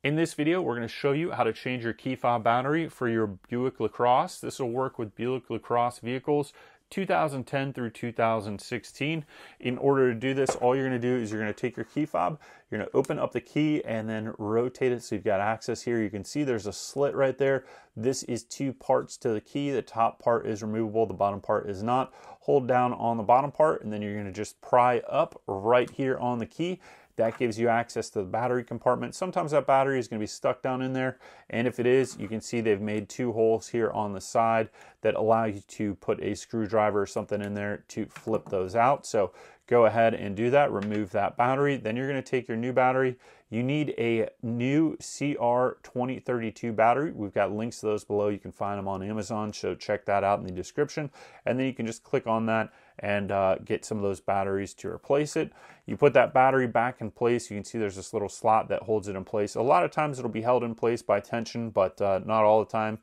In this video, we're going to show you how to change your key fob battery for your Buick LaCrosse. This will work with Buick LaCrosse vehicles 2010 through 2016. In order to do this, all you're going to do is you're going to take your key fob, you're going to open up the key and then rotate it so you've got access here. You can see there's a slit right there. This is two parts to the key. The top part is removable, the bottom part is not. Hold down on the bottom part and then you're going to just pry up right here on the key. That gives you access to the battery compartment. Sometimes that battery is going to be stuck down in there, and if it is, you can see they've made two holes here on the side that allow you to put a screwdriver or something in there to flip those out. So go ahead and do that, remove that battery. Then you're going to take your new battery. You need a new CR2032 battery. We've got links to those below. You can find them on Amazon, so check that out in the description. And then you can just click on that and get some of those batteries to replace it. You put that battery back in place. You can see there's this little slot that holds it in place. A lot of times it'll be held in place by tension, but not all the time.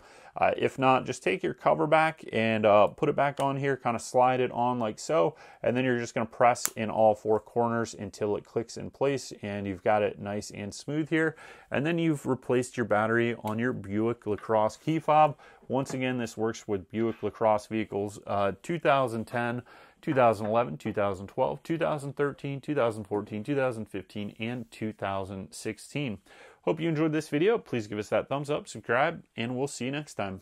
If not, just take your cover back and put it back on here, kind of slide it on like so, and then you're just going to press in all four corners until it clicks in place, and you've got it nice and smooth here. And then you've replaced your battery on your Buick LaCrosse key fob. Once again, this works with Buick LaCrosse vehicles 2010, 2011, 2012, 2013, 2014, 2015, and 2016. Hope you enjoyed this video. Please give us that thumbs up, subscribe, and we'll see you next time.